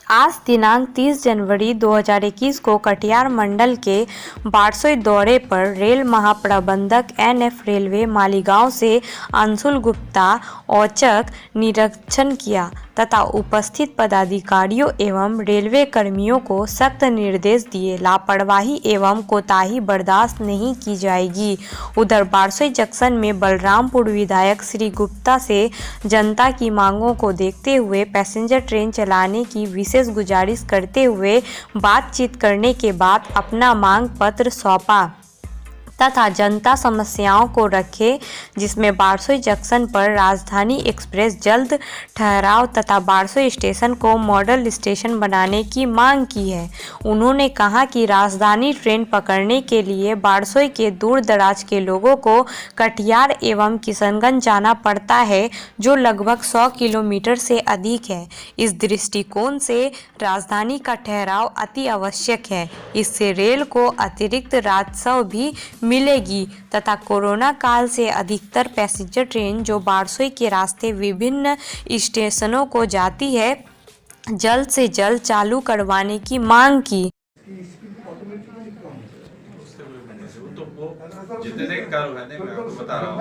आज दिनांक 30 जनवरी 2021 को कटिहार मंडल के बारसोई दौरे पर रेल महाप्रबंधक NF रेलवे मालीगांव से अंशुल गुप्ता औचक निरीक्षण किया तथा उपस्थित पदाधिकारियों एवं रेलवे कर्मियों को सख्त निर्देश दिए। लापरवाही एवं कोताही बर्दाश्त नहीं की जाएगी। उधर बारसोई जंक्शन में बलरामपुर विधायक श्री गुप्ता से जनता की मांगों को देखते हुए पैसेंजर ट्रेन चलाने की विशेष गुजारिश करते हुए बातचीत करने के बाद अपना मांग पत्र सौंपा तथा जनता समस्याओं को रखे, जिसमें बारसोई जंक्शन पर राजधानी एक्सप्रेस जल्द ठहराव तथा बारसोई स्टेशन को मॉडल स्टेशन बनाने की मांग की है। उन्होंने कहा कि राजधानी ट्रेन पकड़ने के लिए बारसोई के दूर दराज के लोगों को कटिहार एवं किशनगंज जाना पड़ता है, जो लगभग 100 किलोमीटर से अधिक है। इस दृष्टिकोण से राजधानी का ठहराव अति आवश्यक है। इससे रेल को अतिरिक्त राजस्व भी मिलेगी तथा कोरोना काल से अधिकतर पैसेंजर ट्रेन जो बारसोई के रास्ते विभिन्न स्टेशनों को जाती है, जल्द से जल्द चालू करवाने की मांग की। जितने कार्य है मैं आपको बता रहा हूँ।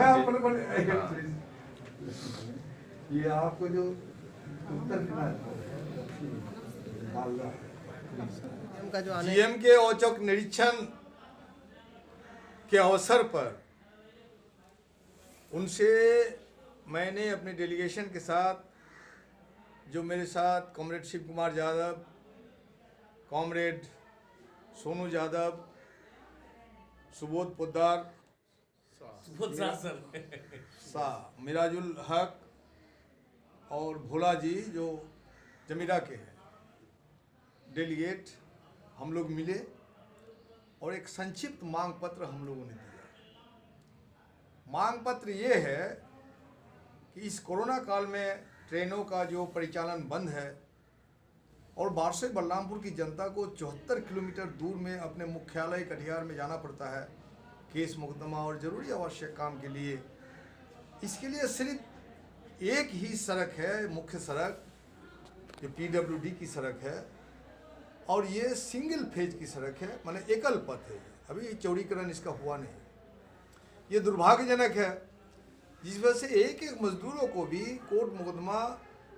ये आपको जो उत्तर जीएम के औचक निरीक्षण के अवसर पर उनसे मैंने अपने डेलीगेशन के साथ, जो मेरे साथ कॉमरेड शिव कुमार यादव, कॉमरेड सोनू यादव, सुबोध पोद्दार, मिराजुल हक और भोला जी जो जमीरा के हैं डेलीगेट, हम लोग मिले और एक संक्षिप्त मांग पत्र हम लोगों ने दिया। मांग पत्र ये है कि इस कोरोना काल में ट्रेनों का जो परिचालन बंद है और बारसोई बलरामपुर की जनता को 74 किलोमीटर दूर में अपने मुख्यालय कटिहार में जाना पड़ता है केस मुकदमा और ज़रूरी आवश्यक काम के लिए। इसके लिए सिर्फ एक ही सड़क है, मुख्य सड़क जो PWD की सड़क है, और ये सिंगल फेज की सड़क है, माने एकल पथ है। अभी चौड़ीकरण इसका हुआ नहीं। ये दुर्भाग्यजनक है, जिस वजह से एक एक मजदूरों को भी कोर्ट मुकदमा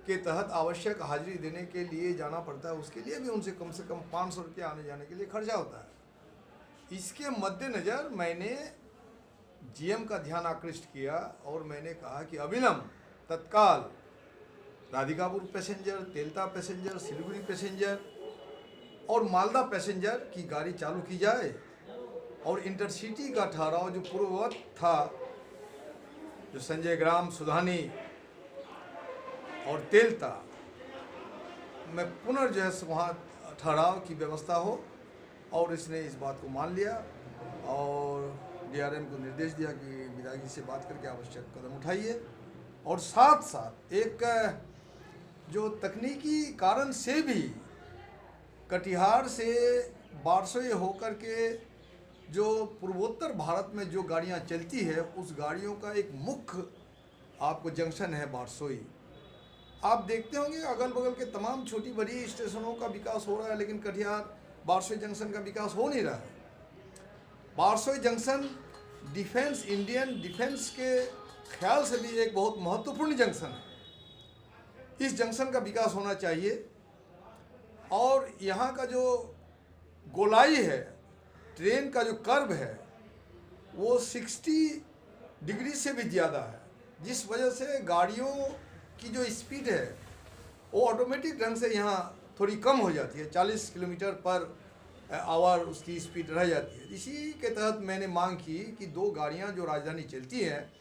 के तहत आवश्यक हाजिरी देने के लिए जाना पड़ता है। उसके लिए भी उनसे कम 500 रुपया आने जाने के लिए खर्चा होता है। इसके मद्देनज़र मैंने GM का ध्यान आकृष्ट किया और मैंने कहा कि अविलंब तत्काल Radhikapur passenger, Telta passenger, Siliguri passenger और मालदा पैसेंजर की गाड़ी चालू की जाए और इंटरसिटी का ठहराव जो पूर्ववत था, जो संजय ग्राम, सुधानी और तेलता में पुनर् वहाँ ठहराव की व्यवस्था हो, और इसने इस बात को मान लिया और DRM को निर्देश दिया कि विधायक से बात करके आवश्यक कदम उठाइए। और साथ साथ एक जो तकनीकी कारण से भी कटिहार से बारसोई होकर के जो पूर्वोत्तर भारत में जो गाड़ियां चलती है, उस गाड़ियों का एक मुख्य आपको जंक्शन है बारसोई। आप देखते होंगे अगल बगल के तमाम छोटी बड़ी स्टेशनों का विकास हो रहा है, लेकिन कटिहार बारसोई जंक्शन का विकास हो नहीं रहा है। Barsoi junction defence, Indian defence के ख्याल से भी एक बहुत महत्वपूर्ण जंक्शन है। इस जंक्शन का विकास होना चाहिए और यहाँ का जो गोलाई है, ट्रेन का जो कर्व है, वो 60 डिग्री से भी ज़्यादा है, जिस वजह से गाड़ियों की जो स्पीड है वो ऑटोमेटिक ढंग से यहाँ थोड़ी कम हो जाती है। 40 किलोमीटर पर आवर उसकी स्पीड रह जाती है। इसी के तहत मैंने मांग की कि 2 गाड़ियाँ जो राजधानी चलती हैं,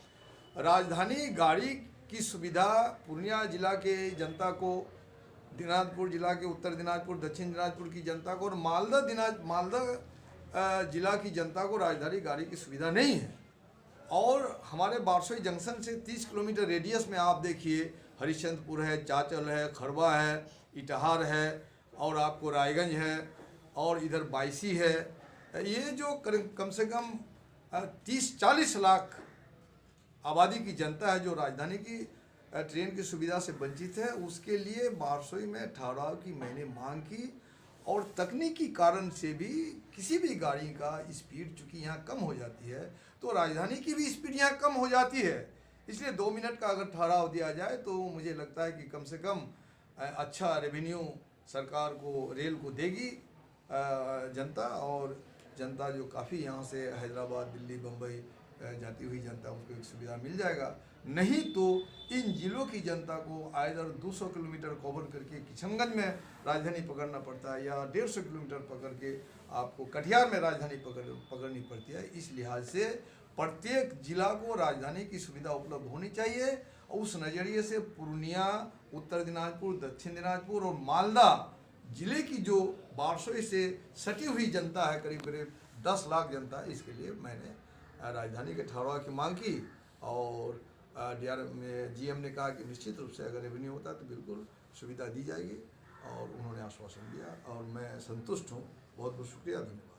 राजधानी गाड़ी की सुविधा पूर्णिया जिला के जनता को, दिनाजपुर जिला के उत्तर दिनाजपुर, दक्षिण दिनाजपुर की जनता को और मालदा जिला की जनता को राजधानी गाड़ी की सुविधा नहीं है। और हमारे बारसोई जंक्शन से 30 किलोमीटर रेडियस में आप देखिए, हरिश्चंद्रपुर है, चाचल है, खरबा है, इटहार है और आपको रायगंज है और इधर बायसी है। ये जो कम से कम 30-40 लाख आबादी की जनता है जो राजधानी की ट्रेन की सुविधा से वंचित है, उसके लिए बारसोई में ठहराव की मैंने मांग की। और तकनीकी कारण से भी किसी भी गाड़ी का स्पीड चूँकि यहाँ कम हो जाती है, तो राजधानी की भी स्पीड यहाँ कम हो जाती है। इसलिए 2 मिनट का अगर ठहराव दिया जाए तो मुझे लगता है कि कम से कम अच्छा रेवेन्यू सरकार को, रेल को देगी जनता। और जनता जो काफ़ी यहाँ से हैदराबाद, दिल्ली, बम्बई जाती हुई जनता, उसको एक सुविधा मिल जाएगा। नहीं तो इन जिलों की जनता को आइदर 200 किलोमीटर कवर करके किशनगंज में राजधानी पकड़ना पड़ता है, या 150 किलोमीटर पकड़ के आपको कटिहार में राजधानी पकड़नी पड़ती है। इस लिहाज से प्रत्येक जिला को राजधानी की सुविधा उपलब्ध होनी चाहिए। और उस नज़रिए से पूर्णिया, उत्तर दिनाजपुर, दक्षिण दिनाजपुर और मालदा जिले की जो बारसोई से सटी हुई जनता है, करीब करीब 10 लाख जनता है, इसके लिए मैंने राजधानी के ठहराव की मांग की। और DRM में GM ने कहा कि निश्चित रूप से अगर रेवेन्यू होता है तो बिल्कुल सुविधा दी जाएगी, और उन्होंने आश्वासन दिया और मैं संतुष्ट हूँ। बहुत बहुत शुक्रिया, धन्यवाद।